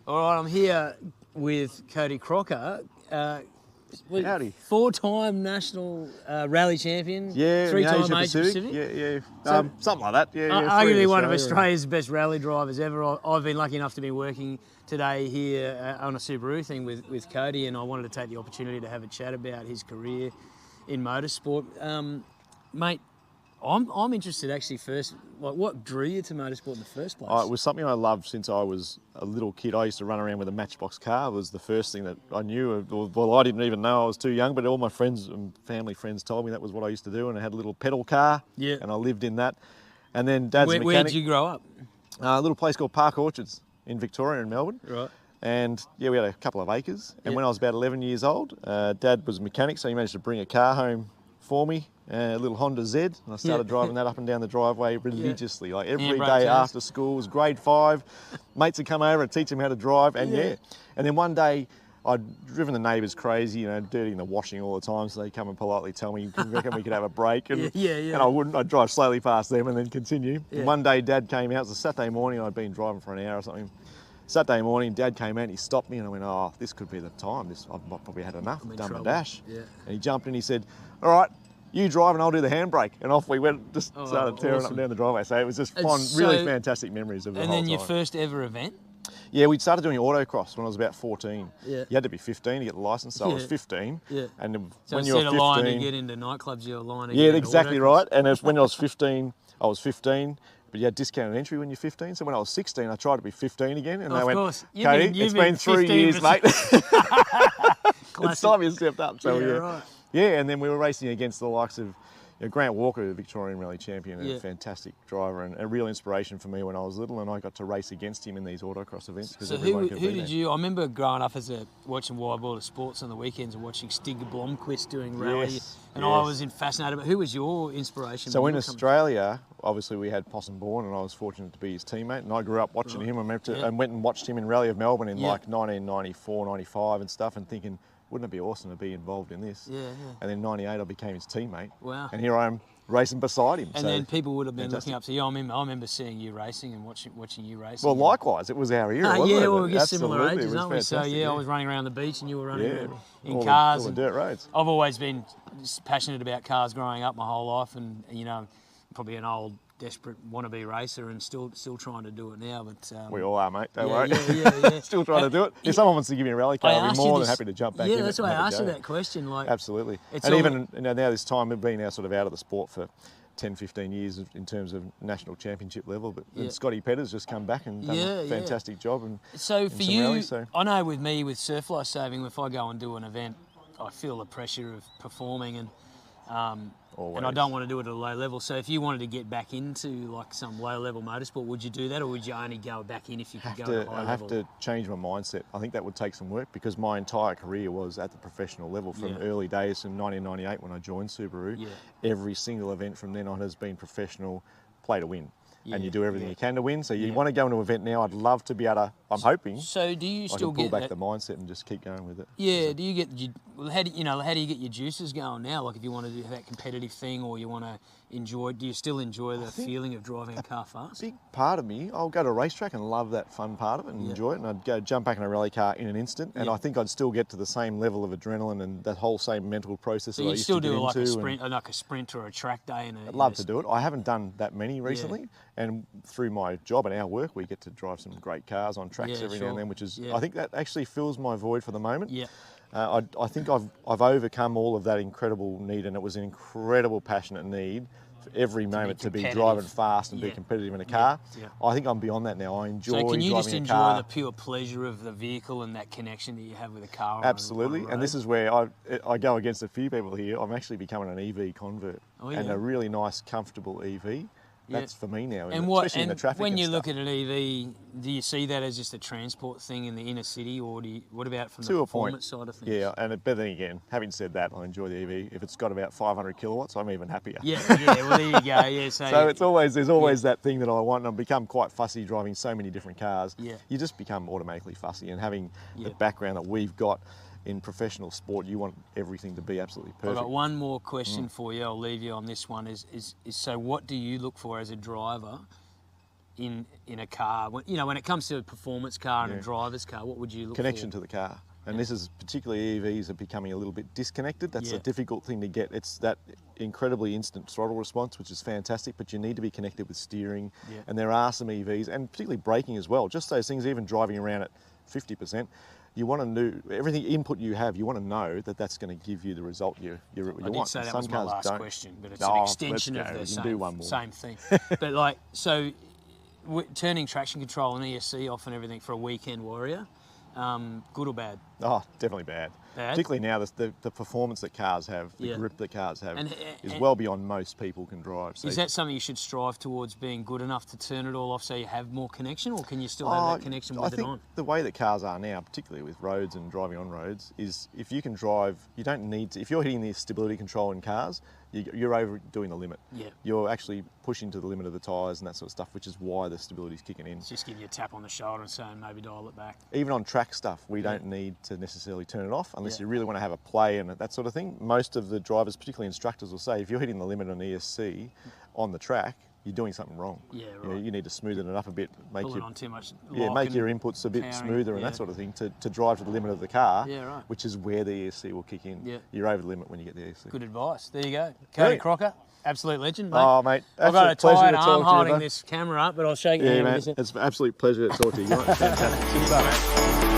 All right, I'm here with Cody Crocker. Howdy. 4-time national rally champion. Yeah, 3-time Asia Pacific. Yeah. So, something like that. Yeah. Arguably one of Australia's best rally drivers ever. I've been lucky enough to be working today here on a Subaru thing with Cody, and I wanted to take the opportunity to have a chat about his career in motorsport. Mate, I'm interested actually first, like what drew you to motorsport in the first place? It was something I loved since I was a little kid. I used to run around with a Matchbox car. It was the first thing that I knew. Well, I didn't even know I was too young, but all my friends and family friends told me that was what I used to do, and I had a little pedal car, and I lived in that. And then Dad's a mechanic. Where did you grow up? A little place called Park Orchards in Victoria in Melbourne. Right. And yeah, we had a couple of acres. And when I was about 11 years old, Dad was a mechanic, so he managed to bring a car home for me, a little Honda Z, and I started driving that up and down the driveway religiously, like every day after school. It was grade 5. Mates would come over and teach him how to drive, and and then one day I'd driven the neighbours crazy, dirtying the washing all the time, so they'd come and politely tell me, you reckon we could have a break? And, and I wouldn't. I'd drive slowly past them and then continue. And one day Dad came out, it was a Saturday morning, I'd been driving for an hour or something. Saturday morning, Dad came out and he stopped me, and I went, oh, this could be the time. I've probably had enough. I've done the dash. Yeah. And he jumped in, he said, all right, you drive and I'll do the handbrake. And off we went, just started tearing up and down the driveway. So it was just fun, really fantastic memories of the whole time. And then your first ever event? Yeah, we started doing autocross when I was about 14. Yeah. You had to be 15 to get the licence, so I was 15. Yeah. And so when you were 15... instead of lying to get into nightclubs, you were lying to get into exactly autocross. Right. And when I was 15, but you had discounted entry when you're 15. So when I was 16, I tried to be 15 again, and they went, Cody, it's been 3 years, mate. It's time you stepped up. So right. Yeah, and then we were racing against the likes of Grant Walker, the Victorian Rally champion, a fantastic driver and a real inspiration for me when I was little, and I got to race against him in these autocross events. So who did you? I remember growing up watching Wide World of Sports on the weekends and watching Stig Blomqvist doing rally, I was fascinated. But who was your inspiration? So in Australia, obviously we had Possum Bourne, and I was fortunate to be his teammate, and I grew up watching him. I went and watched him in Rally of Melbourne in like 1994, 95 and stuff, and thinking, wouldn't it be awesome to be involved in this? Yeah. And then 98, I became his teammate. Wow. And here I am racing beside him. And then people would have been looking up to you. I remember seeing you racing and watching you racing. Well, likewise, it was our era, wasn't it? Yeah, well, we get similar ages, aren't we? So I was running around the beach and you were running in cars. All the dirt roads. I've always been passionate about cars growing up my whole life, and probably an old desperate wannabe racer and still trying to do it now, but we all are, mate. Don't worry. Yeah. Still trying to do it. If someone wants to give me a rally car, I'll be more than happy to jump back in. Yeah, that's why I asked you that question. Like, absolutely. And even now this time, we've been out out of the sport for 10, 15 years in terms of national championship level, but Scotty Petter's just come back and done a fantastic job. And so for you, I know with me, with surf life saving, if I go and do an event, I feel the pressure of performing, and I don't want to do it at a low level. So if you wanted to get back into like some low level motorsport, would you do that, or would you only go back in if you could go at a high level? I have to change my mindset. I think that would take some work, because my entire career was at the professional level from early days, from 1998 when I joined Subaru. Yeah. Every single event from then on has been professional, play to win. And you do everything you can to win. So you want to go into an event now, I'd love to be able to, I'm hoping, so do you still pull back the mindset and just keep going with it. Yeah, do you get, how do you get your juices going now? Like if you want to do that competitive thing, or you want to enjoy, do you still enjoy the feeling of driving a car fast? A big part of me, I'll go to a racetrack and love that fun part of it and enjoy it, and I'd go jump back in a rally car in an instant, and I think I'd still get to the same level of adrenaline and that whole same mental process that I used to get into. So you'd still do like a sprint or a track day? I'd love to do it. I haven't done that many recently, and through my job and our work, we get to drive some great cars on tracks every now and then, which is, I think that actually fills my void for the moment. Yeah. I think I've overcome all of that incredible need, and it was an incredible passionate need for every moment to be driving fast and be competitive in a car. I think I'm beyond that now. I enjoy driving a car. So can you just enjoy the pure pleasure of the vehicle and that connection that you have with a car? Absolutely, and this is where I go against a few people here. I'm actually becoming an EV convert, and a really nice, comfortable EV. That's for me now, especially in the traffic. When you look at an EV, do you see that as just a transport thing in the inner city, or what about from the performance side of things? Yeah, but then again, having said that, I enjoy the EV. If it's got about 500 kilowatts, I'm even happier. Yeah. Well, there you go. Yeah. So there's always that thing that I want, and I've become quite fussy driving so many different cars. Yeah. You just become automatically fussy, and having the background that we've got in professional sport, you want everything to be absolutely perfect. I've got one more question for you. I'll leave you on this one. Is so what do you look for as a driver in a car? When it comes to a performance car and a driver's car, what would you look Connection for? to the car. And this is particularly EVs are becoming a little bit disconnected. That's a difficult thing to get. It's that incredibly instant throttle response, which is fantastic, but you need to be connected with steering. Yeah. And there are some EVs, and particularly braking as well. Just those things, even driving around at 50%, you want to know everything input you have. You want to know that that's going to give you the result you want. I did say that Some was my cars last don't. question, but it's Oh, an extension let's of go. the You can do one more. same thing. But like, so turning traction control and ESC off and everything for a weekend warrior, good or bad? Oh, definitely bad. Bad? Particularly now, the performance that cars have, the grip that cars have, And is well beyond most people can drive. So is that something you should strive towards, being good enough to turn it all off so you have more connection, or can you still have that connection with it on? The way that cars are now, particularly with roads and driving on roads, is if you can drive, you don't need to, if you're hitting the stability control in cars, you're overdoing the limit. Yeah. You're actually pushing to the limit of the tyres and that sort of stuff, which is why the stability's kicking in. It's just giving you a tap on the shoulder and saying maybe dial it back. Even on track stuff, we don't need to necessarily turn it off unless you really want to have a play and that sort of thing. Most of the drivers, particularly instructors, will say if you're hitting the limit on ESC on the track, you're doing something wrong. Yeah, right. You need to smoothen it up a bit, make Pulling on too much make your inputs a bit powering, smoother and that sort of thing to drive to the limit of the car. Yeah, right. Which is where the ESC will kick in. Yeah. You're over the limit when you get the ESC. Good advice. There you go. Cody Crocker, absolute legend, mate. Oh, mate, I've got a absolute pleasure tired to talk arm to you, holding mate. this camera up, but I'll shake your Yeah, hand. mate, it's an absolute pleasure to talk to you. Fantastic. Cheers, mate.